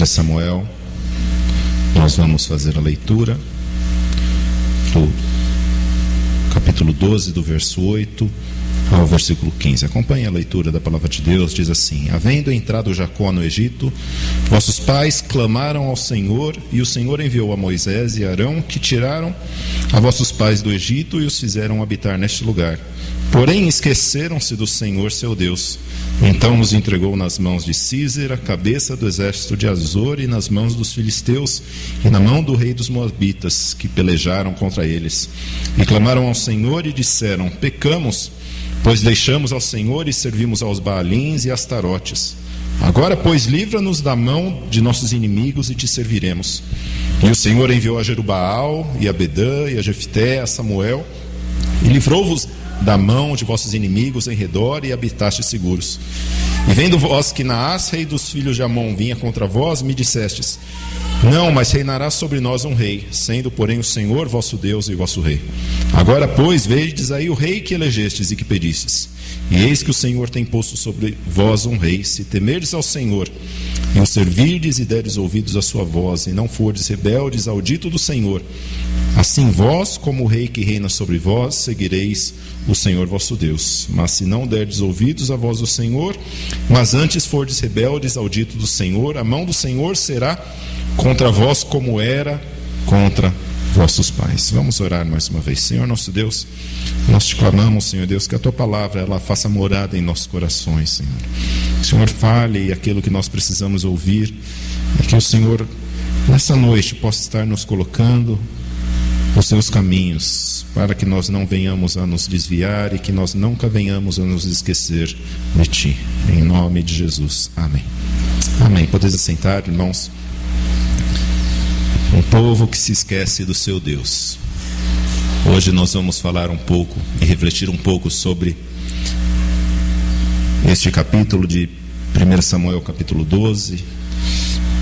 1 Samuel, nós vamos fazer a leitura do capítulo 12, do verso 8 ao versículo 15. Acompanhe a leitura da palavra de Deus. Diz assim: havendo entrado Jacó no Egito, vossos pais clamaram ao Senhor, e o Senhor enviou a Moisés e Arão, que tiraram a vossos pais do Egito e os fizeram habitar neste lugar. Porém esqueceram-se do Senhor seu Deus. Então os entregou nas mãos de Císera, cabeça do exército de Azor, e nas mãos dos filisteus, e na mão do rei dos moabitas, que pelejaram contra eles. E clamaram ao Senhor e disseram: pecamos, pois deixamos ao Senhor e servimos aos Baalins e Astarotes. Agora, pois, livra-nos da mão de nossos inimigos e te serviremos. E o Senhor enviou a Jerubaal, e a Bedã, e a Jefté, a Samuel, e livrou-vos da mão de vossos inimigos em redor, e habitaste seguros. E vendo vós que Naás, rei dos filhos de Amon, vinha contra vós, me dissestes: não, mas reinará sobre nós um rei, sendo, porém, o Senhor vosso Deus e vosso rei. Agora, pois, vedes aí o rei que elegestes e que pedistes. E eis que o Senhor tem posto sobre vós um rei, se temerdes ao Senhor, e o servirdes e deres ouvidos à sua voz, e não fordes rebeldes ao dito do Senhor. Assim vós, como o rei que reina sobre vós, seguireis o Senhor vosso Deus. Mas se não derdes ouvidos à voz do Senhor, mas antes fordes rebeldes ao dito do Senhor, a mão do Senhor será contra vós como era contra vossos pais. Vamos orar mais uma vez. Senhor nosso Deus, nós te clamamos, Senhor Deus, que a tua palavra ela faça morada em nossos corações, Senhor. Que o Senhor fale aquilo que nós precisamos ouvir, e que o Senhor nessa noite possa estar nos colocando os seus caminhos, para que nós não venhamos a nos desviar e que nós nunca venhamos a nos esquecer de ti. Em nome de Jesus. Amém. Amém. Podeis assentar, irmãos. Um povo que se esquece do seu Deus. Hoje nós vamos falar um pouco e refletir um pouco sobre este capítulo de 1 Samuel, capítulo 12.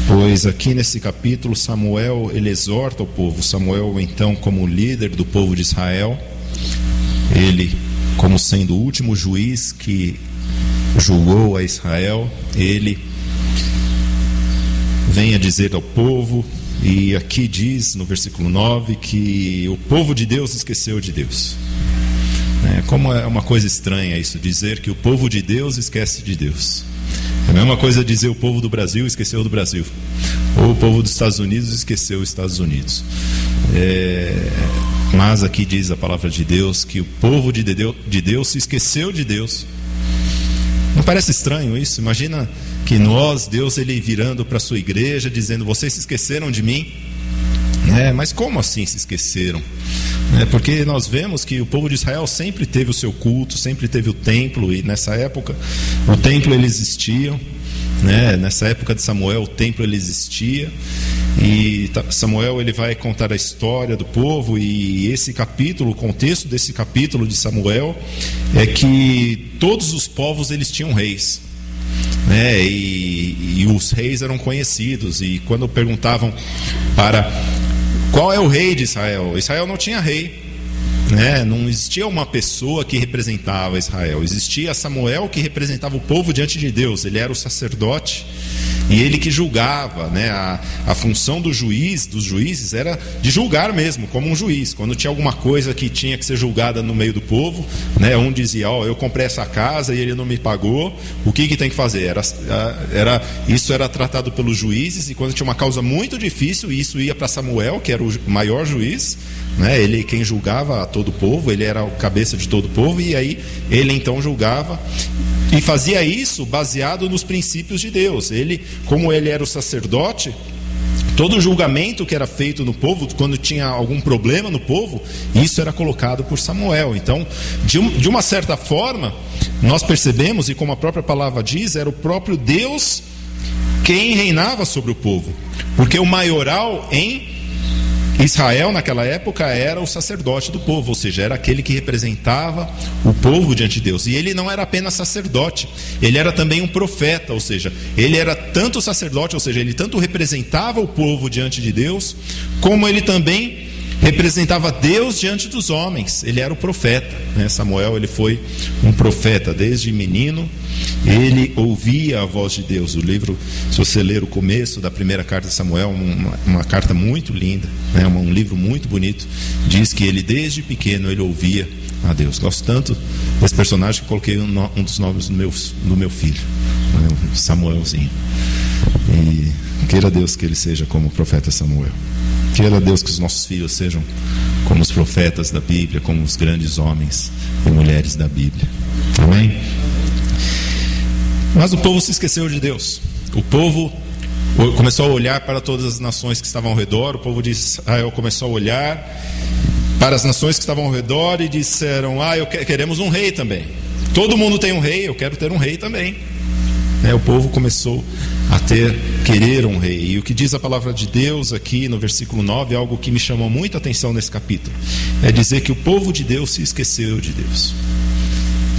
Pois aqui nesse capítulo Samuel ele exorta o povo. Samuel, então, como líder do povo de Israel, ele como sendo o último juiz que julgou a Israel, ele vem a dizer ao povo, e aqui diz no versículo 9 que o povo de Deus esqueceu de Deus. Como é uma coisa estranha isso, dizer que o povo de Deus esquece de Deus. É a mesma coisa dizer o povo do Brasil esqueceu do Brasil, ou o povo dos Estados Unidos esqueceu os Estados Unidos. Mas aqui diz a palavra de Deus que o povo de Deus se esqueceu de Deus. Não parece estranho isso? Imagina que Deus ele virando para a sua igreja dizendo: vocês se esqueceram de mim. Mas como assim se esqueceram? Porque nós vemos que o povo de Israel sempre teve o seu culto, sempre teve o templo, e nessa época o templo ele existia, nessa época de Samuel o templo ele existia, e Samuel ele vai contar a história do povo, e esse capítulo, o contexto desse capítulo de Samuel é que todos os povos eles tinham reis. E os reis eram conhecidos, e quando perguntavam para qual é o rei de Israel, Israel não tinha rei, não existia uma pessoa que representava Israel. Existia Samuel, que representava o povo diante de Deus. Ele era o sacerdote e ele que julgava, a função dos juízes era de julgar mesmo, como um juiz. Quando tinha alguma coisa que tinha que ser julgada no meio do povo, um dizia: eu comprei essa casa e ele não me pagou, o que tem que fazer? Isso era tratado pelos juízes, e quando tinha uma causa muito difícil, isso ia para Samuel, que era o maior juiz, ele quem julgava a todo o povo, ele era o cabeça de todo o povo, e aí ele então julgava, e fazia isso baseado nos princípios de Deus. Ele, como ele era o sacerdote, todo o julgamento que era feito no povo, quando tinha algum problema no povo, isso era colocado por Samuel. Então, de uma certa forma, nós percebemos, e como a própria palavra diz, era o próprio Deus quem reinava sobre o povo, porque o maioral em Israel naquela época era o sacerdote do povo, ou seja, era aquele que representava o povo diante de Deus. E ele não era apenas sacerdote, ele era também um profeta, ou seja, ele era tanto sacerdote, ou seja, ele tanto representava o povo diante de Deus, como ele também representava Deus diante dos homens. Ele era o profeta, né? Samuel, ele foi um profeta desde menino. Ele ouvia a voz de Deus. O livro, se você ler o começo da primeira carta de Samuel, uma carta muito linda, né? Um livro muito bonito, diz que ele desde pequeno ele ouvia a Deus. Gosto tanto desse personagem que coloquei um dos nomes do meu filho, né? Samuelzinho. E queira Deus que ele seja como o profeta Samuel. Queira Deus que os nossos filhos sejam como os profetas da Bíblia, como os grandes homens e mulheres da Bíblia. Amém? Mas o povo se esqueceu de Deus. O povo começou a olhar para todas as nações que estavam ao redor. O povo de Israel começou a olhar para as nações que estavam ao redor e disseram: queremos um rei também. Todo mundo tem um rei, eu quero ter um rei também. O povo começou a querer um rei. E o que diz a palavra de Deus aqui no versículo 9 é algo que me chamou muita atenção nesse capítulo. É dizer que o povo de Deus se esqueceu de Deus.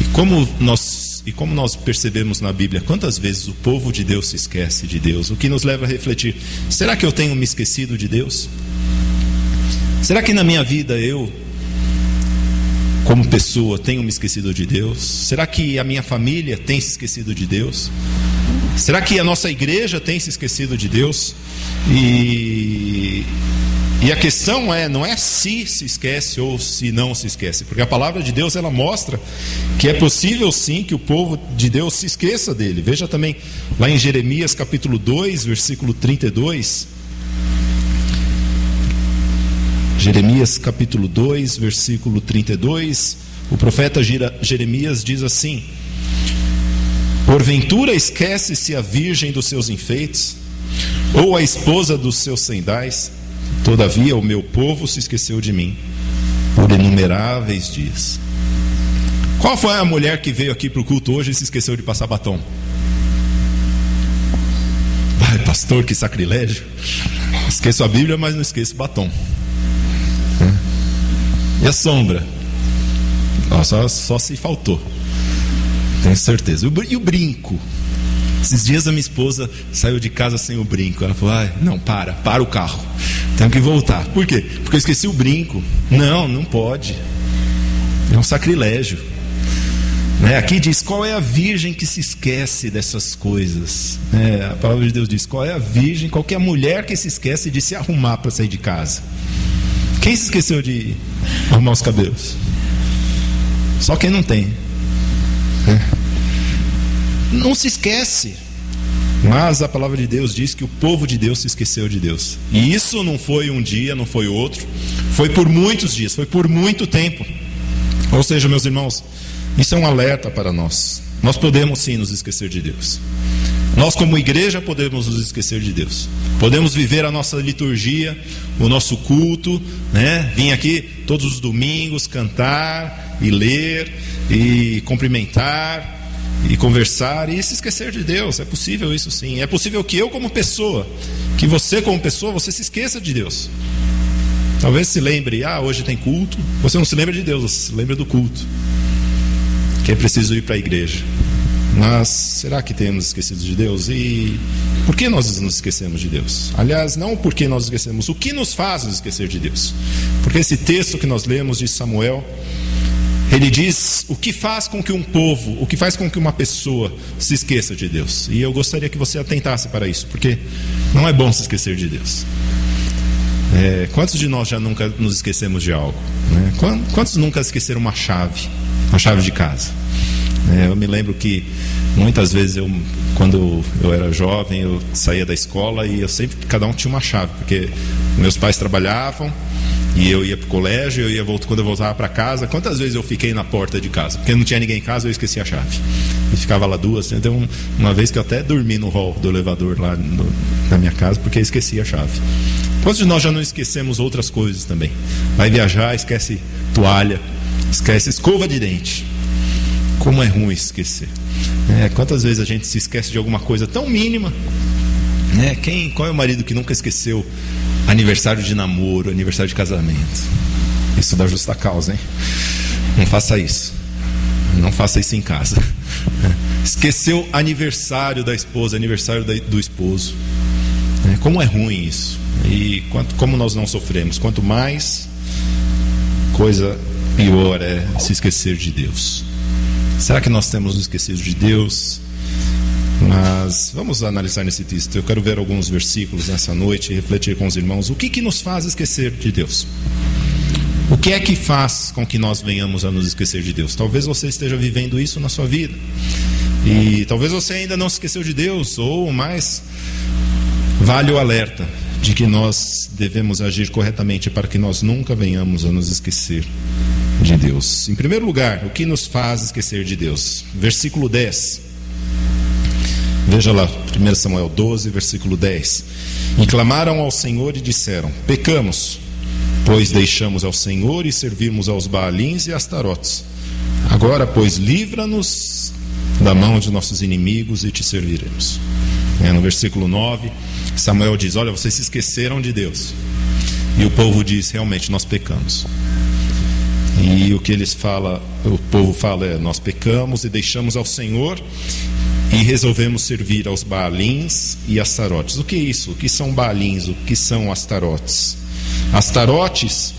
E como nós percebemos na Bíblia, quantas vezes o povo de Deus se esquece de Deus, o que nos leva a refletir: será que eu tenho me esquecido de Deus? Será que na minha vida eu, como pessoa, tenho me esquecido de Deus? Será que a minha família tem se esquecido de Deus? Será que a nossa igreja tem se esquecido de Deus? E a questão não é se esquece ou se não se esquece, porque a palavra de Deus, ela mostra que é possível sim que o povo de Deus se esqueça dele. Veja também lá em Jeremias capítulo 2, versículo 32. Jeremias capítulo 2, versículo 32, o profeta Jeremias diz assim: porventura esquece-se a virgem dos seus enfeites, ou a esposa dos seus sendais? Todavia o meu povo se esqueceu de mim por inumeráveis dias. Qual foi a mulher que veio aqui para o culto hoje e se esqueceu de passar batom? Ai, pastor, que sacrilégio. Esqueço a Bíblia, mas não esqueço batom. E a sombra? Só se faltou, tenho certeza. E o brinco? Esses dias a minha esposa saiu de casa sem o brinco. Ela falou: não, para o carro, tenho que voltar. Por quê? Porque eu esqueci o brinco. Não pode, é um sacrilégio. Aqui diz: qual é a virgem que se esquece dessas coisas? A palavra de Deus diz: qual é a virgem, qual é a mulher que se esquece de se arrumar para sair de casa? Quem se esqueceu de arrumar os cabelos? Só quem não tem. Não se esquece. Mas a palavra de Deus diz que o povo de Deus se esqueceu de Deus. E isso não foi um dia, não foi outro. Foi por muitos dias, foi por muito tempo. Ou seja, meus irmãos, isso é um alerta para nós. Nós podemos sim nos esquecer de Deus. Nós como igreja podemos nos esquecer de Deus. Podemos viver a nossa liturgia, o nosso culto, vir aqui todos os domingos, cantar e ler e cumprimentar e conversar e se esquecer de Deus. É possível isso sim. É possível que eu como pessoa, que você como pessoa, você se esqueça de Deus. Talvez se lembre: hoje tem culto. Você não se lembra de Deus, você se lembra do culto, que é preciso ir para a igreja. Mas será que temos esquecido de Deus? E por que nós nos esquecemos de Deus? Aliás, não por que nós esquecemos, o que nos faz nos esquecer de Deus? Porque esse texto que nós lemos de Samuel, ele diz o que faz com que um povo, o que faz com que uma pessoa se esqueça de Deus. E eu gostaria que você atentasse para isso, porque não é bom se esquecer de Deus. Quantos de nós já nunca nos esquecemos de algo? Quantos nunca esqueceram uma chave de casa? Eu me lembro que muitas vezes quando eu era jovem, eu saía da escola e cada um tinha uma chave, porque meus pais trabalhavam e eu ia para o colégio, quando eu voltava para casa, quantas vezes eu fiquei na porta de casa? Porque não tinha ninguém em casa, eu esqueci a chave. E ficava lá duas. Então, uma vez que eu até dormi no hall do elevador lá na minha casa, porque eu esqueci a chave. Quantos de nós já não esquecemos outras coisas também? Vai viajar, esquece toalha, esquece escova de dente. Como é ruim esquecer. Quantas vezes a gente se esquece de alguma coisa tão mínima? Qual é o marido que nunca esqueceu aniversário de namoro, aniversário de casamento? Isso dá justa causa, hein? Não faça isso. Não faça isso em casa. Esqueceu aniversário da esposa, aniversário do esposo. Como é ruim isso. E como nós não sofremos. Quanto mais coisa pior é se esquecer de Deus. Será que nós temos nos esquecido de Deus? Mas vamos analisar nesse texto. Eu quero ver alguns versículos nessa noite e refletir com os irmãos. O que nos faz esquecer de Deus? O que é que faz com que nós venhamos a nos esquecer de Deus? Talvez você esteja vivendo isso na sua vida. E talvez você ainda não se esqueceu de Deus. Ou mais, vale o alerta de que nós devemos agir corretamente para que nós nunca venhamos a nos esquecer de Deus. Em primeiro lugar, o que nos faz esquecer de Deus? Versículo 10. Veja lá, 1 Samuel 12, versículo 10. E clamaram ao Senhor e disseram: pecamos, pois deixamos ao Senhor e servimos aos Baalins e Astarotes. Agora, pois, livra-nos da mão de nossos inimigos e te serviremos. No versículo 9, Samuel diz: olha, vocês se esqueceram de Deus. E o povo diz: realmente, nós pecamos. E o que o povo fala é: nós pecamos e deixamos ao Senhor e resolvemos servir aos Baalins e Astarotes. O que é isso? O que são Baalins? O que são Astarotes? Astarotes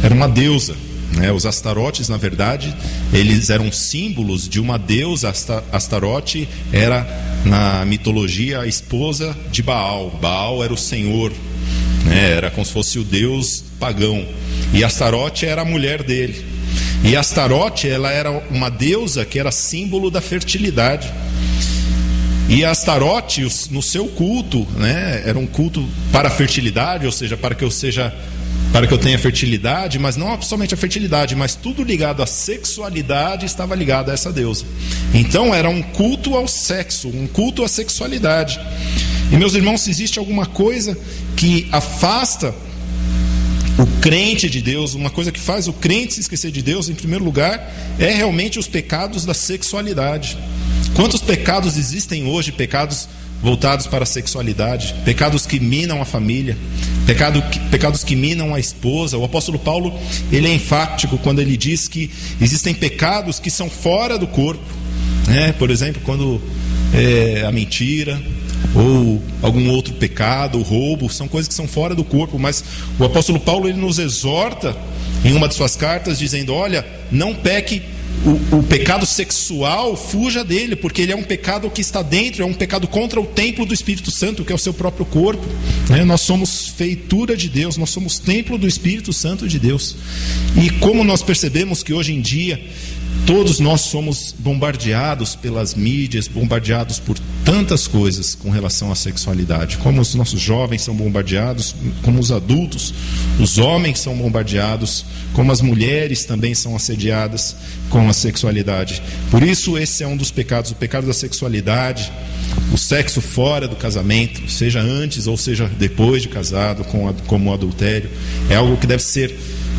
era uma deusa, né? Os Astarotes, na verdade, eles eram símbolos de uma deusa. Astarote era, na mitologia, a esposa de Baal. Baal era o senhor, né? Era como se fosse o deus pagão. E Astarote era a mulher dele. E Astarote, ela era uma deusa que era símbolo da fertilidade. E Astarote, no seu culto, né, era um culto para a fertilidade, ou seja, para que eu tenha fertilidade, mas não somente a fertilidade, mas tudo ligado à sexualidade estava ligado a essa deusa. Então era um culto ao sexo, um culto à sexualidade. E meus irmãos, se existe alguma coisa que afasta o crente de Deus, uma coisa que faz o crente se esquecer de Deus, em primeiro lugar, é realmente os pecados da sexualidade. Quantos pecados existem hoje, pecados voltados para a sexualidade, pecados que minam a família, pecados que minam a esposa. O apóstolo Paulo, ele é enfático quando ele diz que existem pecados que são fora do corpo, né? Por exemplo, quando a mentira, ou algum outro pecado, o roubo, são coisas que são fora do corpo. Mas o apóstolo Paulo, ele nos exorta em uma de suas cartas, dizendo: olha, não peque, o pecado sexual, fuja dele, porque ele é um pecado que está dentro, é um pecado contra o templo do Espírito Santo, que é o seu próprio corpo, né? Nós somos feitura de Deus, nós somos templo do Espírito Santo de Deus. E como nós percebemos que hoje em dia todos nós somos bombardeados pelas mídias, bombardeados por tantas coisas com relação à sexualidade. Como os nossos jovens são bombardeados, como os adultos, os homens são bombardeados, como as mulheres também são assediadas com a sexualidade. Por isso, esse é um dos pecados, o pecado da sexualidade, o sexo fora do casamento, seja antes ou seja depois de casado, como o adultério, é algo que deve ser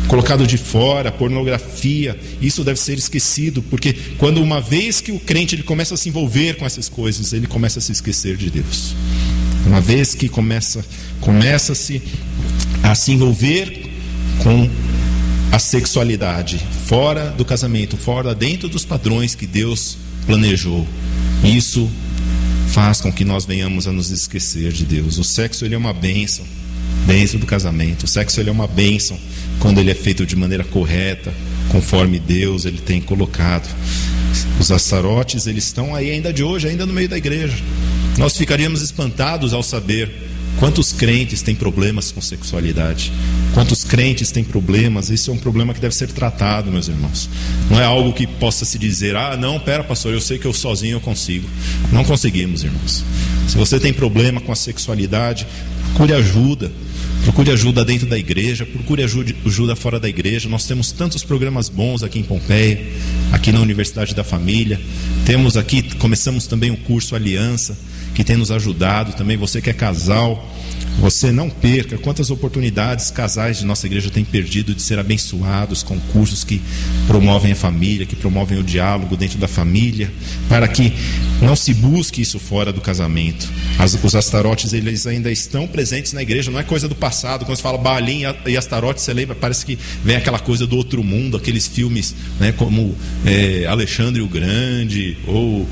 colocado de fora. Pornografia, isso deve ser esquecido, porque quando uma vez que o crente ele começa a se envolver com essas coisas, ele começa a se esquecer de Deus. Uma vez que começa-se a se envolver com a sexualidade fora do casamento, fora dentro dos padrões que Deus planejou, isso faz com que nós venhamos a nos esquecer de Deus. O sexo, ele é uma bênção dentro do casamento. O sexo, ele é uma bênção quando ele é feito de maneira correta, conforme Deus ele tem colocado. Os Astarotes, eles estão aí ainda de hoje, ainda no meio da igreja. Nós ficaríamos espantados ao saber quantos crentes têm problemas com sexualidade, quantos crentes têm problemas. Isso é um problema que deve ser tratado, meus irmãos. Não é algo que possa se dizer: ah, não, pera, pastor, eu sei que eu sozinho eu consigo. Não conseguimos, irmãos. Se você tem problema com a sexualidade, procure ajuda. Procure ajuda dentro da igreja, procure ajuda fora da igreja. Nós temos tantos programas bons aqui em Pompeia, aqui na Universidade da Família. Começamos também o curso Aliança, que tem nos ajudado também. Você que é casal, você não perca. Quantas oportunidades casais de nossa igreja têm perdido de ser abençoados com cursos que promovem a família, que promovem o diálogo dentro da família, para que não se busque isso fora do casamento. Os Astarotes, eles ainda estão presentes na igreja, não é coisa do passado. Quando se fala Baalim e Astarote, você lembra, parece que vem aquela coisa do outro mundo, aqueles filmes, né, como Alexandre o Grande, ou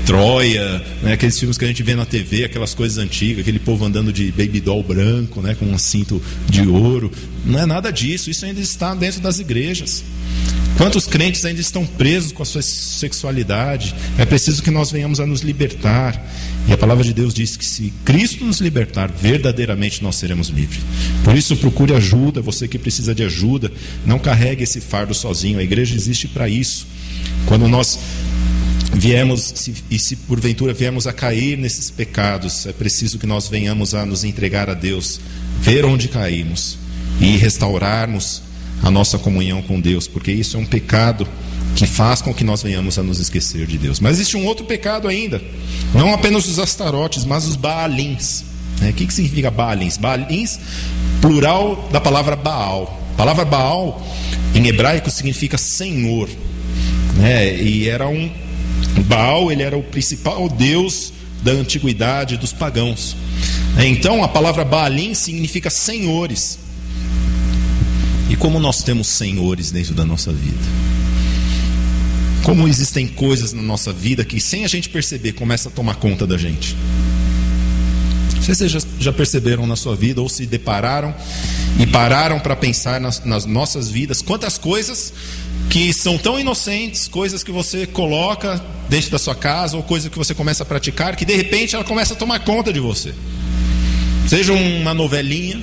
Troia, né, aqueles filmes que a gente vê na TV, aquelas coisas antigas, aquele povo andando de baby paletó branco, né, com um cinto de ouro. Não é nada disso. Isso ainda está dentro das igrejas. Quantos crentes ainda estão presos com a sua sexualidade? É preciso que nós venhamos a nos libertar. E a palavra de Deus diz que se Cristo nos libertar, verdadeiramente nós seremos livres. Por isso procure ajuda, você que precisa de ajuda. Não carregue esse fardo sozinho. A igreja existe para isso. Quando nós viemos, se porventura viemos a cair nesses pecados, é preciso que nós venhamos a nos entregar a Deus, ver onde caímos e restaurarmos a nossa comunhão com Deus, porque isso é um pecado que faz com que nós venhamos a nos esquecer de Deus. Mas existe um outro pecado ainda, não apenas os astarotes, mas os baalins. O que significa baalins? Baalins, plural da palavra Baal. A palavra Baal em hebraico significa Senhor, e era Baal, ele era o principal deus da antiguidade dos pagãos. Então a palavra Baalim significa senhores. E como nós temos senhores dentro da nossa vida? Como existem coisas na nossa vida que, sem a gente perceber, começa a tomar conta da gente? Vocês já perceberam na sua vida, ou se depararam e pararam para pensar nas nossas vidas, quantas coisas que são tão inocentes, coisas que você coloca dentro da sua casa, ou coisas que você começa a praticar, que de repente ela começa a tomar conta de você. Seja uma novelinha,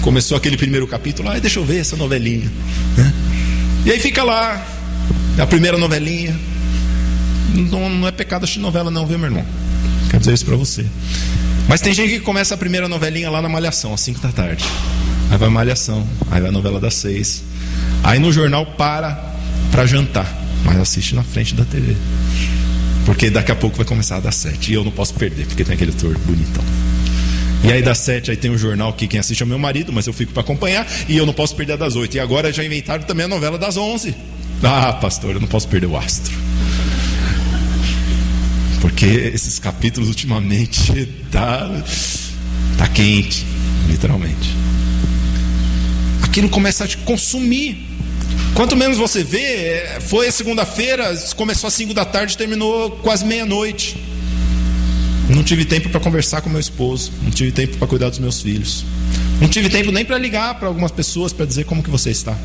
começou aquele primeiro capítulo, deixa eu ver essa novelinha, e aí fica lá a primeira novelinha. Não é pecado assistir novela não, viu, meu irmão? Quero dizer isso pra você. Mas tem gente que começa a primeira novelinha lá na Malhação, às 5 da tarde. Aí vai Malhação, aí vai a novela das 6. Aí no jornal para jantar, mas assiste na frente da TV, porque daqui a pouco vai começar a dar 7. E eu não posso perder, porque tem aquele ator bonitão. E aí das 7, aí tem o jornal que quem assiste é o meu marido, mas eu fico para acompanhar, e eu não posso perder a das 8. E agora já inventaram também a novela das 11. Pastor, eu não posso perder o astro, porque esses capítulos ultimamente tá quente, literalmente. Aquilo começa a te consumir. Quanto menos você vê, foi a segunda-feira, começou às 5 da tarde, terminou quase meia-noite. Não tive tempo para conversar com meu esposo, não tive tempo para cuidar dos meus filhos, não tive tempo nem para ligar para algumas pessoas para dizer como que você está.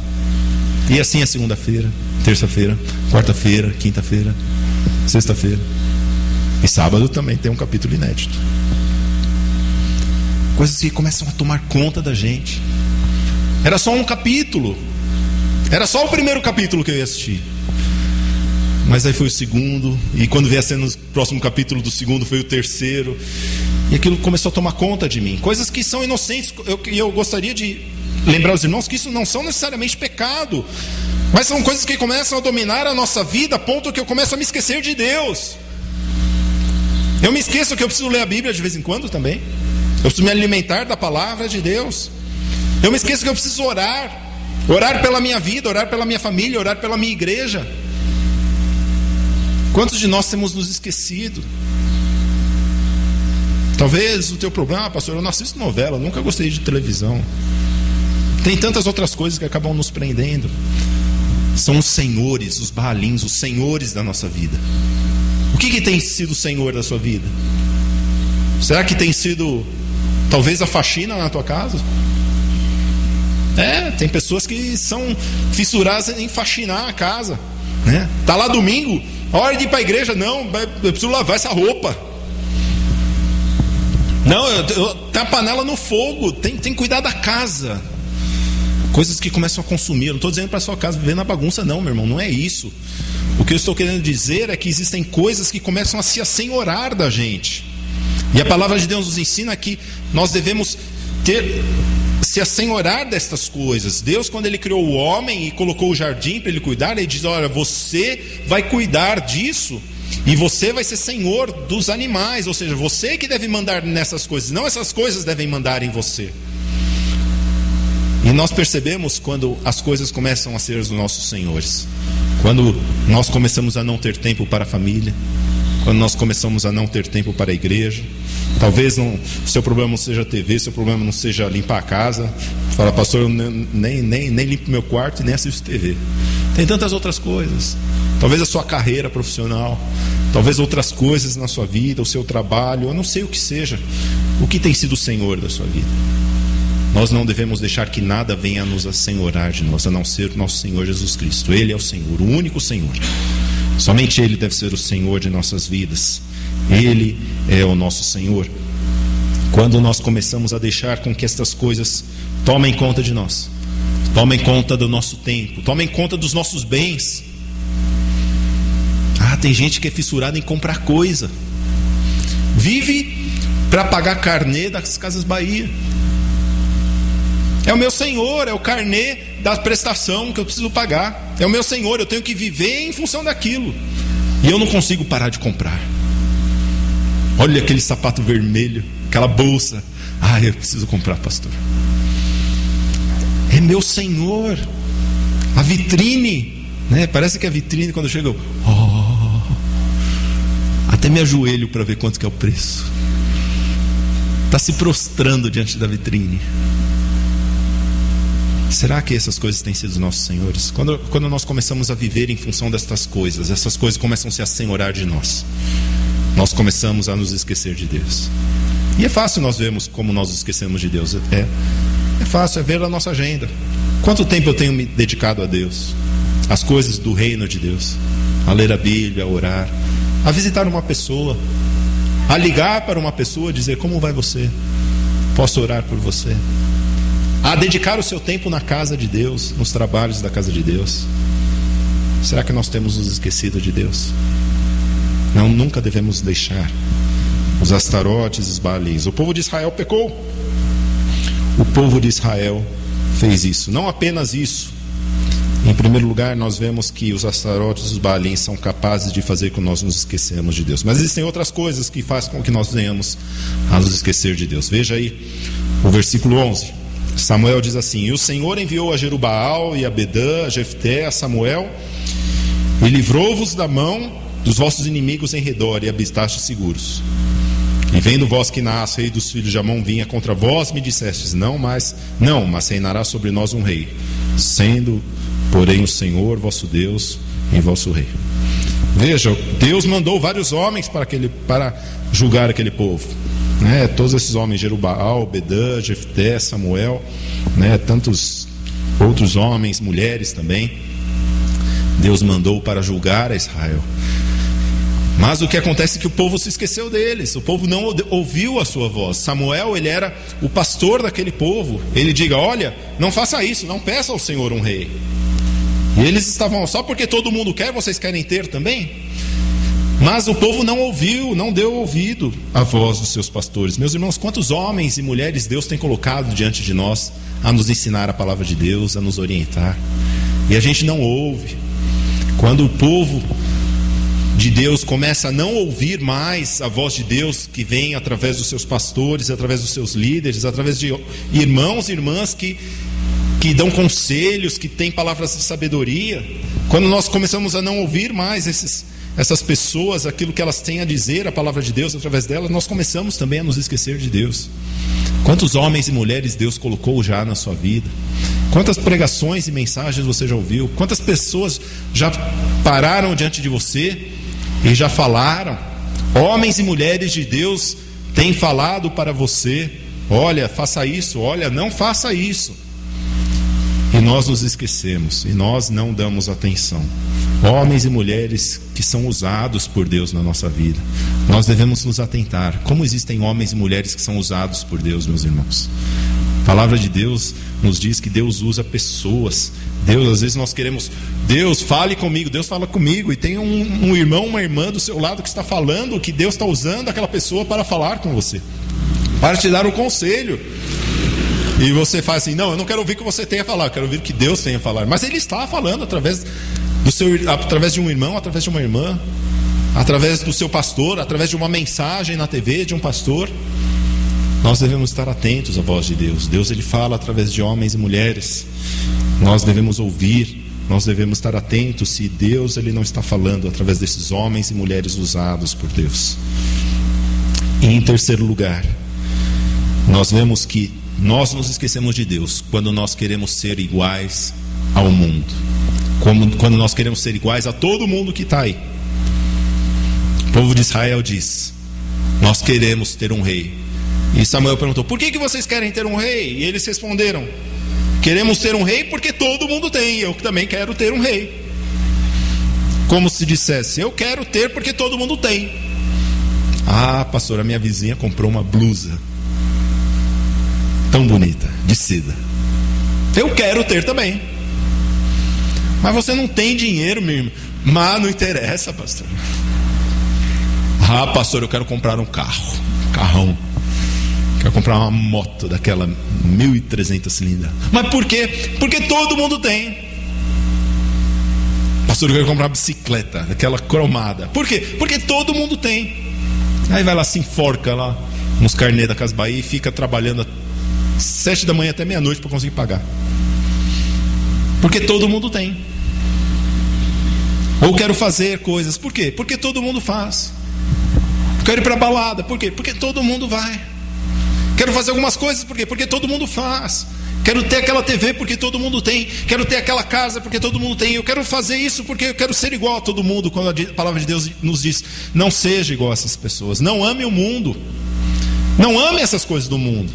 E assim é segunda-feira, terça-feira, quarta-feira, quinta-feira, sexta-feira. E sábado também tem um capítulo inédito. Coisas que começam a tomar conta da gente. Era só um capítulo, era só o primeiro capítulo que eu ia assistir, mas aí foi o segundo, e quando vier sendo o próximo capítulo do segundo, foi o terceiro, e aquilo começou a tomar conta de mim. Coisas que são inocentes. Eu gostaria de lembrar os irmãos que isso não são necessariamente pecado, mas são coisas que começam a dominar a nossa vida, a ponto que eu começo a me esquecer de Deus. Eu me esqueço que eu preciso ler a Bíblia de vez em quando também, eu preciso me alimentar da palavra de Deus. Eu me esqueço que eu preciso orar pela minha vida, orar pela minha família, orar pela minha igreja. Quantos de nós temos nos esquecido? Talvez o teu problema, pastor, eu não assisto novela, nunca gostei de televisão. Tem tantas outras coisas que acabam nos prendendo. São os senhores, os baalins, os senhores da nossa vida. O que tem sido o senhor da sua vida? Será que tem sido talvez a faxina na tua casa? Tem pessoas que são fissuradas em faxinar a casa, Tá lá domingo, a hora de ir para a igreja, não, eu preciso lavar essa roupa. Não, tem a panela no fogo, tem que cuidar da casa. Coisas que começam a consumir. Eu não estou dizendo para a sua casa viver na bagunça não, meu irmão, não é isso. O que eu estou querendo dizer é que existem coisas que começam a se assenhorar da gente. E a palavra de Deus nos ensina que nós devemos se assenhorar destas coisas. Deus, quando Ele criou o homem e colocou o jardim para ele cuidar, Ele diz: olha, você vai cuidar disso, e você vai ser senhor dos animais. Ou seja, você que deve mandar nessas coisas, não essas coisas devem mandar em você. E nós percebemos quando as coisas começam a ser os nossos senhores, quando nós começamos a não ter tempo para a família, quando nós começamos a não ter tempo para a igreja. Talvez seu problema não seja a TV, seu problema não seja limpar a casa. Fala, pastor, eu nem limpo meu quarto e nem assisto TV. Tem tantas outras coisas. Talvez a sua carreira profissional, talvez outras coisas na sua vida, o seu trabalho, eu não sei o que seja. O que tem sido o Senhor da sua vida? Nós não devemos deixar que nada venha a nos assenhorar de nós, a não ser o nosso Senhor Jesus Cristo. Ele é o Senhor, o único Senhor. Somente Ele deve ser o Senhor de nossas vidas. Ele é o nosso Senhor. Quando nós começamos a deixar com que estas coisas tomem conta de nós, tomem conta do nosso tempo, tomem conta dos nossos bens. Tem gente que é fissurada em comprar coisa, vive para pagar carnê das Casas Bahia. É o meu Senhor, é o carnê da prestação que eu preciso pagar. É o meu Senhor, eu tenho que viver em função daquilo. E eu não consigo parar de comprar. Olha aquele sapato vermelho, aquela bolsa. Eu preciso comprar, pastor. É meu Senhor. A vitrine, né? Parece que a vitrine, quando chega, até me ajoelho para ver quanto que é o preço. Está se prostrando diante da vitrine. Será que essas coisas têm sido os nossos senhores? Quando nós começamos a viver em função destas coisas, essas coisas começam a se assenhorar de nós. Nós começamos a nos esquecer de Deus. E é fácil nós vermos como nós nos esquecemos de Deus. É fácil, é ver a nossa agenda. Quanto tempo eu tenho me dedicado a Deus? As coisas do reino de Deus. A ler a Bíblia, a orar, a visitar uma pessoa, a ligar para uma pessoa e dizer: como vai você? Posso orar por você? A dedicar o seu tempo na casa de Deus, nos trabalhos da casa de Deus. Será que nós temos nos esquecido de Deus? Não, nunca devemos deixar os astarotes e os baalins. O povo de Israel pecou. O povo de Israel fez isso. Não apenas isso. Em primeiro lugar, nós vemos que os astarotes e os baalins são capazes de fazer com que nós nos esquecemos de Deus. Mas existem outras coisas que fazem com que nós venhamos a nos esquecer de Deus. Veja aí o versículo 11. Samuel diz assim: e o Senhor enviou a Jerubaal e a Bedã, a Jefté, a Samuel, e livrou-vos da mão dos vossos inimigos em redor, e habitaste seguros. E vendo vós que Naás, rei dos filhos de Amon, vinha contra vós, me dissestes: mas reinará sobre nós um rei, sendo porém o Senhor vosso Deus em vosso rei. Veja, Deus mandou vários homens para julgar aquele povo, né? Todos esses homens, Jerubaal, Bedã, Jefté, Samuel, né? Tantos outros homens, mulheres também, Deus mandou para julgar a Israel. Mas o que acontece é que o povo se esqueceu deles. O povo não ouviu a sua voz. Samuel, ele era o pastor daquele povo. Ele diga: olha, não faça isso, não peça ao Senhor um rei. E eles estavam: só porque todo mundo quer, vocês querem ter também? Mas o povo não ouviu, não deu ouvido à voz dos seus pastores. Meus irmãos, quantos homens e mulheres Deus tem colocado diante de nós a nos ensinar a palavra de Deus, a nos orientar, e a gente não ouve. Quando o povo de Deus começa a não ouvir mais a voz de Deus, que vem através dos seus pastores, através dos seus líderes, através de irmãos e irmãs que dão conselhos, que têm palavras de sabedoria, quando nós começamos a não ouvir mais essas pessoas, aquilo que elas têm a dizer, a palavra de Deus através delas, nós começamos também a nos esquecer de Deus. Quantos homens e mulheres Deus colocou já na sua vida? Quantas pregações e mensagens você já ouviu? Quantas pessoas já pararam diante de você e já falaram? Homens e mulheres de Deus têm falado para você: olha, faça isso, olha, não faça isso. E nós nos esquecemos, e nós não damos atenção. Homens e mulheres que são usados por Deus na nossa vida, nós devemos nos atentar. Como existem homens e mulheres que são usados por Deus, meus irmãos? A palavra de Deus nos diz que Deus usa pessoas. Deus, às vezes nós queremos: Deus, fale comigo. Deus fala comigo, e tem um irmão, uma irmã do seu lado que está falando que Deus está usando aquela pessoa para falar com você, para te dar um conselho. E você faz assim: não, eu não quero ouvir o que você tem a falar, eu quero ouvir o que Deus tem a falar. Mas Ele está falando através de um irmão, através de uma irmã, através do seu pastor, através de uma mensagem na TV de um pastor. Nós devemos estar atentos à voz de Deus. Deus, Ele fala através de homens e mulheres. Nós devemos ouvir, nós devemos estar atentos se Deus, Ele não está falando através desses homens e mulheres usados por Deus. E em terceiro lugar, nós vemos que nós nos esquecemos de Deus quando nós queremos ser iguais ao mundo, quando nós queremos ser iguais a todo mundo que está aí. O povo de Israel diz: nós queremos ter um rei, E Samuel perguntou: por que vocês querem ter um rei? E eles responderam: queremos ter um rei porque todo mundo tem, eu também quero ter um rei. Como se dissesse: eu quero ter porque todo mundo tem. Ah, pastor, a minha vizinha comprou uma blusa tão bonita, de seda, eu quero ter também. Mas você não tem dinheiro, meu irmão. Mas não interessa, pastor. Ah, pastor, eu quero comprar um carrão. Quero comprar uma moto daquela 1.300 cilindradas. Mas por quê? Porque todo mundo tem. Pastor, eu quero comprar uma bicicleta daquela cromada. Por quê? Porque todo mundo tem. Aí vai lá, se enforca lá nos carnês da Casas Bahia e fica trabalhando 7 da manhã até meia-noite para conseguir pagar. Porque todo mundo tem. Ou quero fazer coisas. Por quê? Porque todo mundo faz. Quero ir para a balada. Por quê? Porque todo mundo vai. Quero fazer algumas coisas. Por quê? Porque todo mundo faz. Quero ter aquela TV porque todo mundo tem. Quero ter aquela casa porque todo mundo tem. Eu quero fazer isso porque eu quero ser igual a todo mundo. Quando a palavra de Deus nos diz: não seja igual a essas pessoas. Não ame o mundo. Não ame essas coisas do mundo.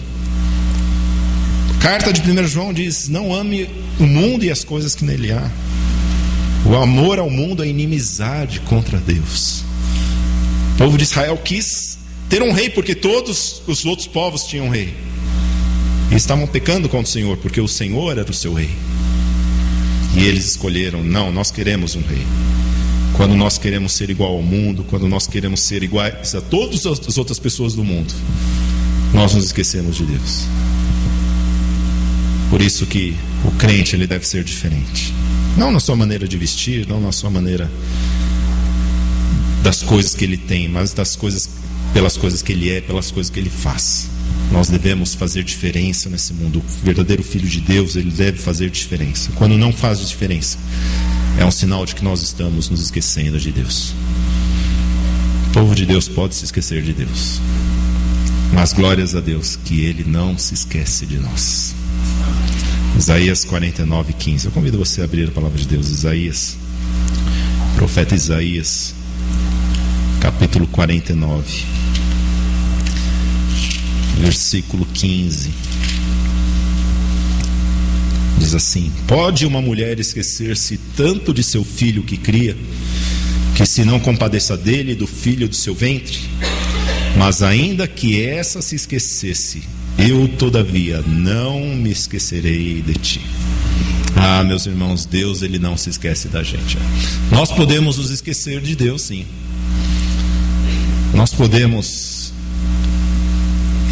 Carta de 1 João diz: não ame o mundo e as coisas que nele há. O amor ao mundo é inimizade contra Deus. O povo de Israel quis ter um rei porque todos os outros povos tinham um rei. E estavam pecando contra o Senhor, porque o Senhor era o seu rei. E eles escolheram: não, nós queremos um rei. Quando nós queremos ser igual ao mundo, quando nós queremos ser iguais a todas as outras pessoas do mundo, nós nos esquecemos de Deus. Por isso que o crente, ele deve ser diferente. Não na sua maneira de vestir, não na sua maneira das coisas que ele tem, mas das coisas, pelas coisas que ele é, pelas coisas que ele faz. Nós devemos fazer diferença nesse mundo. O verdadeiro filho de Deus, ele deve fazer diferença. Quando não faz diferença, é um sinal de que nós estamos nos esquecendo de Deus. O povo de Deus pode se esquecer de Deus, mas glórias a Deus que Ele não se esquece de nós. Isaías 49:15. Eu convido você a abrir a palavra de Deus. Isaías, profeta Isaías, capítulo 49, versículo 15. Diz assim: pode uma mulher esquecer-se tanto de seu filho que cria, que se não compadeça dele e do filho do seu ventre? Mas ainda que essa se esquecesse, eu todavia não me esquecerei de ti. Ah, meus irmãos, Deus, ele não se esquece da gente. Nós podemos nos esquecer de Deus, sim. Nós podemos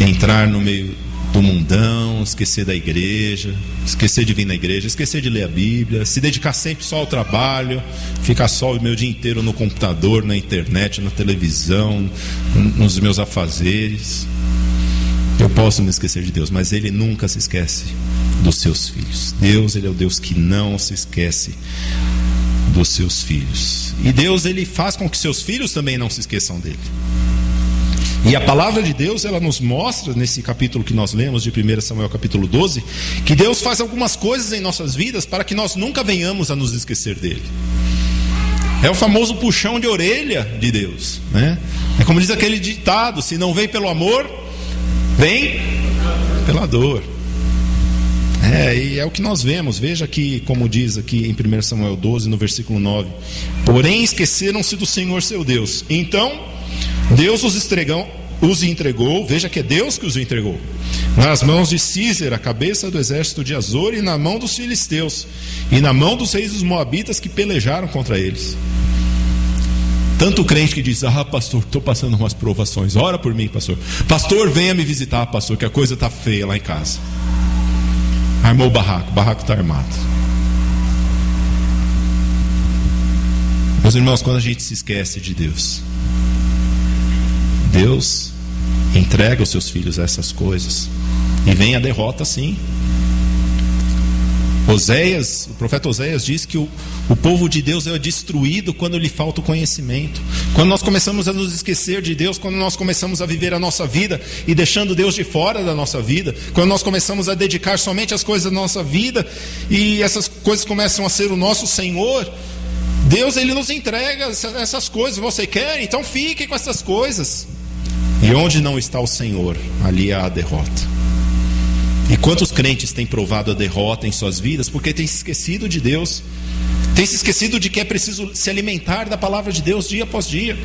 entrar no meio do mundão, esquecer da igreja, esquecer de vir na igreja, esquecer de ler a Bíblia, se dedicar sempre só ao trabalho, ficar só o meu dia inteiro no computador, na internet, na televisão, nos meus afazeres. Eu posso me esquecer de Deus, mas Ele nunca se esquece dos seus filhos. Deus, Ele é o Deus que não se esquece dos seus filhos. E Deus, Ele faz com que seus filhos também não se esqueçam dele. E a palavra de Deus, ela nos mostra, nesse capítulo que nós lemos, de 1 Samuel capítulo 12, que Deus faz algumas coisas em nossas vidas para que nós nunca venhamos a nos esquecer dele. É o famoso puxão de orelha de Deus, né? É como diz aquele ditado: se não vem pelo amor, vem pela dor. E é o que nós vemos. Veja aqui, como diz aqui em 1 Samuel 12, no versículo 9: porém esqueceram-se do Senhor seu Deus. Então Deus os entregou, veja que é Deus que os entregou, nas mãos de Císera, cabeça do exército de Azor, e na mão dos filisteus, e na mão dos reis dos moabitas que pelejaram contra eles. Tanto o crente que diz: ah, pastor, estou passando umas provações, ora por mim, pastor. Pastor, venha me visitar, pastor, que a coisa está feia lá em casa. Armou o barraco está armado. Meus irmãos, quando a gente se esquece de Deus, Deus entrega os seus filhos a essas coisas, e vem a derrota, sim. O profeta Oséias diz que o povo de Deus é destruído quando lhe falta o conhecimento. Quando nós começamos a nos esquecer de Deus, quando nós começamos a viver a nossa vida e deixando Deus de fora da nossa vida, quando nós começamos a dedicar somente as coisas da nossa vida e essas coisas começam a ser o nosso Senhor, Deus, Ele nos entrega essas coisas. Você quer? Então fique com essas coisas. E onde não está o Senhor, ali há a derrota. E quantos crentes têm provado a derrota em suas vidas porque têm se esquecido de Deus, têm se esquecido de que é preciso se alimentar da palavra de Deus dia após dia,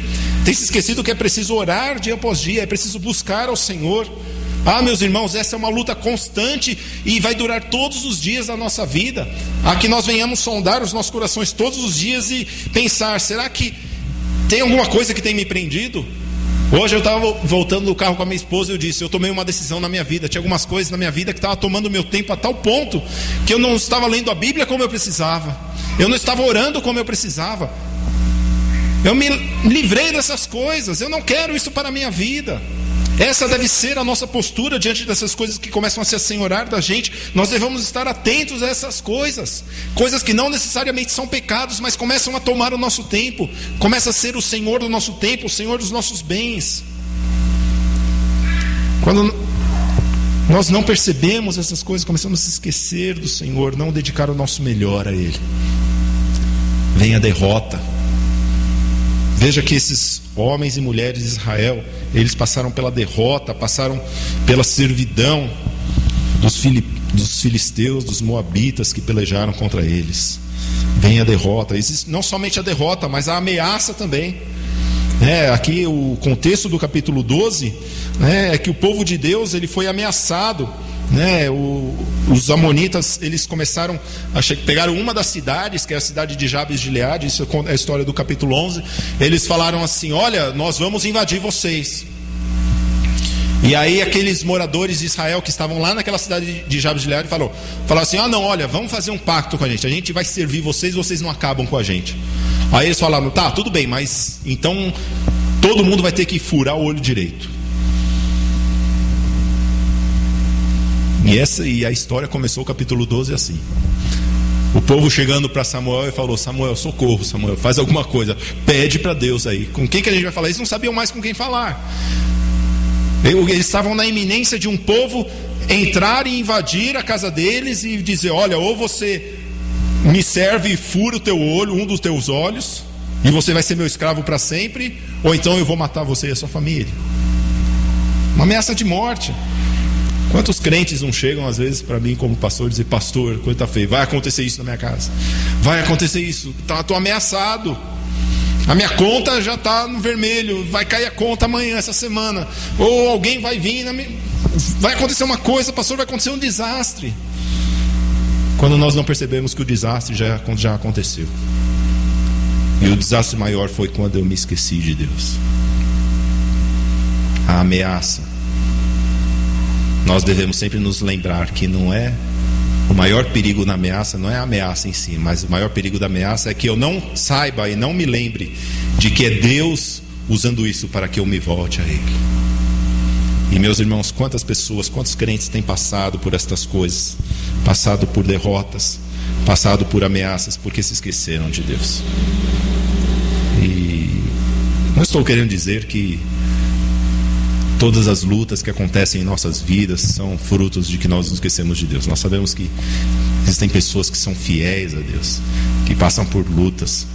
têm se esquecido que é preciso orar dia após dia, é preciso buscar ao Senhor. Meus irmãos, essa é uma luta constante e vai durar todos os dias da nossa vida. A que nós venhamos sondar os nossos corações todos os dias e pensar: será que tem alguma coisa que tem me prendido? Hoje eu estava voltando do carro com a minha esposa e eu disse: eu tomei uma decisão na minha vida. Tinha algumas coisas na minha vida que estavam tomando meu tempo a tal ponto que eu não estava lendo a Bíblia como eu precisava, eu não estava orando como eu precisava. Eu me livrei dessas coisas. Eu não quero isso para a minha vida. Essa deve ser a nossa postura diante dessas coisas que começam a se assenhorar da gente. Nós devemos estar atentos a essas coisas, coisas que não necessariamente são pecados, mas começam a tomar o nosso tempo, começa a ser o Senhor do nosso tempo, o Senhor dos nossos bens. Quando nós não percebemos essas coisas, começamos a se esquecer do Senhor, não dedicar o nosso melhor a Ele, vem a derrota. Veja que esses homens e mulheres de Israel, eles passaram pela derrota, passaram pela servidão dos filisteus, dos moabitas que pelejaram contra eles. Vem a derrota, existe não somente a derrota, mas a ameaça também. Aqui o contexto do capítulo 12 é que o povo de Deus ele foi ameaçado. Os amonitas, eles começaram a pegaram uma das cidades, que é a cidade de Jabes de Gileade. Isso é a história do capítulo 11. Eles falaram assim: olha, nós vamos invadir vocês. E aí aqueles moradores de Israel que estavam lá naquela cidade de Jabes de Gileade falaram assim: não, olha, vamos fazer um pacto com a gente vai servir vocês, vocês não acabam com a gente. Aí eles falaram: tá, tudo bem, mas então todo mundo vai ter que furar o olho direito. E a história começou o capítulo 12 assim: o povo chegando para Samuel e falou: Samuel, socorro, Samuel, faz alguma coisa, pede para Deus aí. Com quem que a gente vai falar? Eles não sabiam mais com quem falar. Eles estavam na iminência de um povo entrar e invadir a casa deles e dizer: olha, ou você me serve e fura o teu olho, um dos teus olhos, e você vai ser meu escravo para sempre, ou então eu vou matar você e a sua família. Uma ameaça de morte. Quantos crentes não chegam às vezes para mim como pastor e dizem: pastor, coisa tá feia, vai acontecer isso na minha casa, vai acontecer isso, estou ameaçado, a minha conta já está no vermelho, vai cair a conta amanhã, essa semana, ou alguém vai vir, vai acontecer uma coisa, pastor, vai acontecer um desastre. Quando nós não percebemos que o desastre já aconteceu. E o desastre maior foi quando eu me esqueci de Deus. A ameaça. Nós devemos sempre nos lembrar que não é o maior perigo na ameaça, não é a ameaça em si, mas o maior perigo da ameaça é que eu não saiba e não me lembre de que é Deus usando isso para que eu me volte a Ele. E meus irmãos, quantas pessoas, quantos crentes têm passado por estas coisas, passado por derrotas, passado por ameaças, porque se esqueceram de Deus. E não estou querendo dizer que todas as lutas que acontecem em nossas vidas são frutos de que nós nos esquecemos de Deus. Nós sabemos que existem pessoas que são fiéis a Deus, que passam por lutas,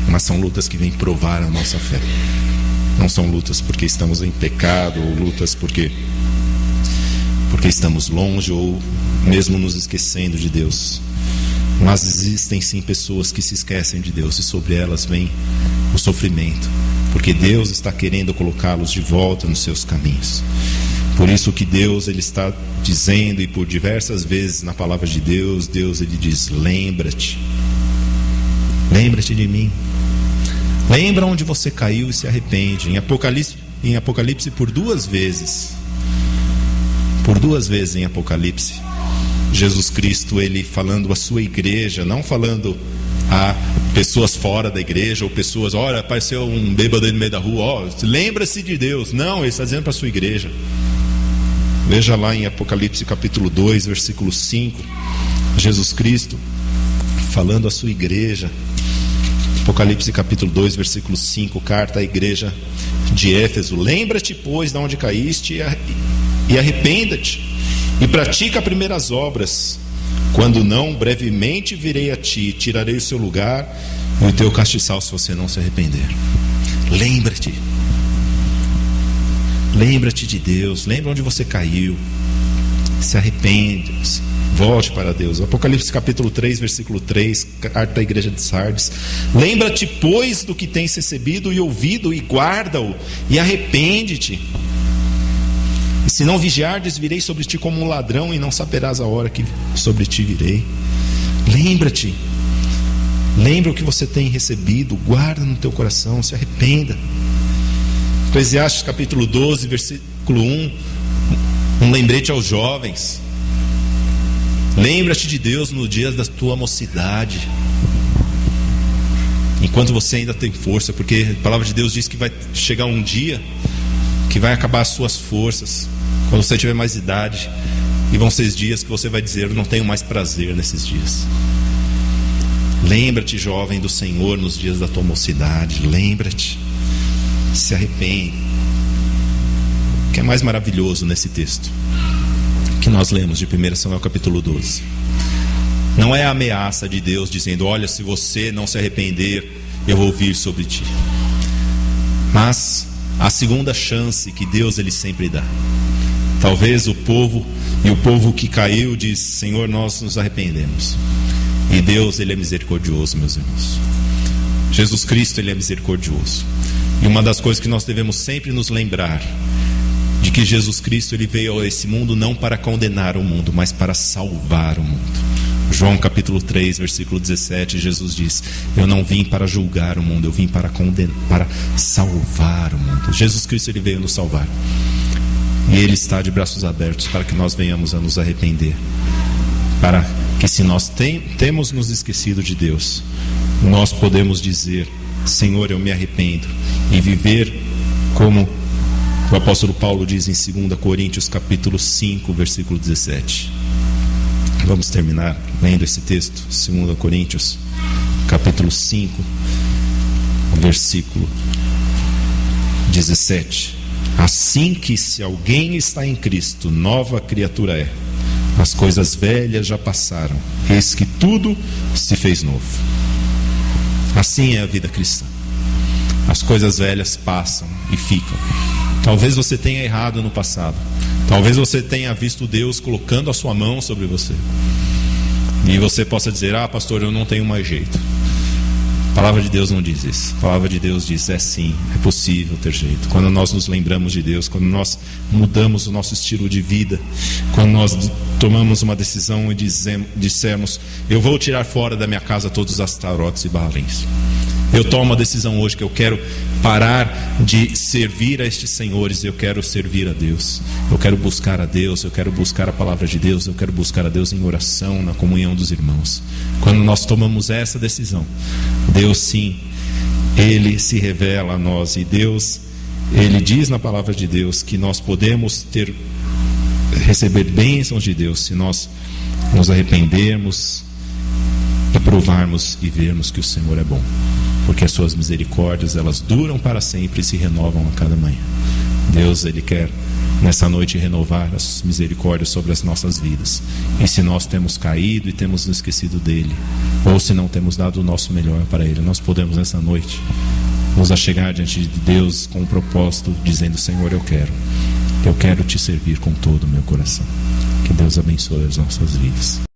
mas são lutas que vêm provar a nossa fé. Não são lutas porque estamos em pecado, ou lutas porque estamos longe, ou mesmo nos esquecendo de Deus. Mas existem sim pessoas que se esquecem de Deus, e sobre elas vem o sofrimento, porque Deus está querendo colocá-los de volta nos seus caminhos. Por isso que Deus ele está dizendo, e por diversas vezes na palavra de Deus, ele diz: lembra-te de mim, lembra onde você caiu e se arrepende. Em Apocalipse por duas vezes em Apocalipse, Jesus Cristo, ele falando à sua igreja, não falando a pessoas fora da igreja, ou pessoas, olha, apareceu um bêbado aí no meio da rua, lembra-se de Deus. Não, ele está dizendo para a sua igreja. Veja lá em Apocalipse capítulo 2, versículo 5, Jesus Cristo falando à sua igreja. Apocalipse capítulo 2, versículo 5, carta à igreja de Éfeso: lembra-te, pois, de onde caíste, e arrependa-te, e pratica primeiras obras. Quando não, brevemente virei a ti, tirarei o seu lugar e o teu castiçal, se você não se arrepender. Lembra-te. Lembra-te de Deus, lembra onde você caiu, se arrepende, volte para Deus. Apocalipse capítulo 3, versículo 3, carta à igreja de Sardes: lembra-te, pois, do que tens recebido e ouvido, e guarda-o, e arrepende-te. E se não vigiardes, virei sobre ti como um ladrão, e não saberás a hora que sobre ti virei. Lembra-te, lembra o que você tem recebido, guarda no teu coração, se arrependa. Eclesiastes capítulo 12, versículo 1, um lembrete aos jovens: lembra-te de Deus nos dias da tua mocidade, enquanto você ainda tem força, porque a palavra de Deus diz que vai chegar um dia que vai acabar as suas forças, quando você tiver mais idade, e vão ser dias que você vai dizer: eu não tenho mais prazer nesses dias. Lembra-te, jovem, do Senhor nos dias da tua mocidade. Lembra-te, se arrepende. O que é mais maravilhoso nesse texto que nós lemos de 1 Samuel capítulo 12 não é a ameaça de Deus dizendo: olha, se você não se arrepender, eu vou vir sobre ti, mas a segunda chance que Deus ele sempre dá. Talvez o povo que caiu diz: Senhor, nós nos arrependemos. E Deus ele é misericordioso, meus irmãos. Jesus Cristo ele é misericordioso. E uma das coisas que nós devemos sempre nos lembrar, de que Jesus Cristo ele veio a esse mundo não para condenar o mundo, mas para salvar o mundo. João capítulo 3, versículo 17, Jesus diz: eu não vim para julgar o mundo, eu vim para condenar, para salvar o mundo. Jesus Cristo ele veio nos salvar, e ele está de braços abertos para que nós venhamos a nos arrepender, para que, se nós temos nos esquecido de Deus, nós podemos dizer: Senhor, eu me arrependo, e viver como o apóstolo Paulo diz em 2 Coríntios capítulo 5, versículo 17. Vamos terminar lendo esse texto, 2 Coríntios capítulo 5, versículo 17. Assim que, se alguém está em Cristo, nova criatura é. As coisas velhas já passaram, eis que tudo se fez novo. Assim é a vida cristã. As coisas velhas passam e ficam. Talvez você tenha errado no passado, talvez você tenha visto Deus colocando a sua mão sobre você, e você possa dizer: ah, pastor, eu não tenho mais jeito. A palavra de Deus não diz isso. A palavra de Deus diz: é sim, é possível ter jeito. Quando nós nos lembramos de Deus, quando nós mudamos o nosso estilo de vida, quando nós tomamos uma decisão e dissemos: eu vou tirar fora da minha casa todos os astarotes e baalins. Eu tomo a decisão hoje que eu quero parar de servir a estes senhores, eu quero servir a Deus, eu quero buscar a Deus, eu quero buscar a palavra de Deus, eu quero buscar a Deus em oração, na comunhão dos irmãos. Quando nós tomamos essa decisão, Deus sim, Ele se revela a nós, e Deus, Ele diz na palavra de Deus que nós podemos receber bênçãos de Deus se nós nos arrependermos e provarmos e vermos que o Senhor é bom, porque as suas misericórdias, elas duram para sempre e se renovam a cada manhã. Deus, Ele quer nessa noite renovar as misericórdias sobre as nossas vidas. E se nós temos caído e temos nos esquecido dEle, ou se não temos dado o nosso melhor para Ele, nós podemos nessa noite nos achegar diante de Deus com um propósito, dizendo: Senhor, eu quero te servir com todo o meu coração. Que Deus abençoe as nossas vidas.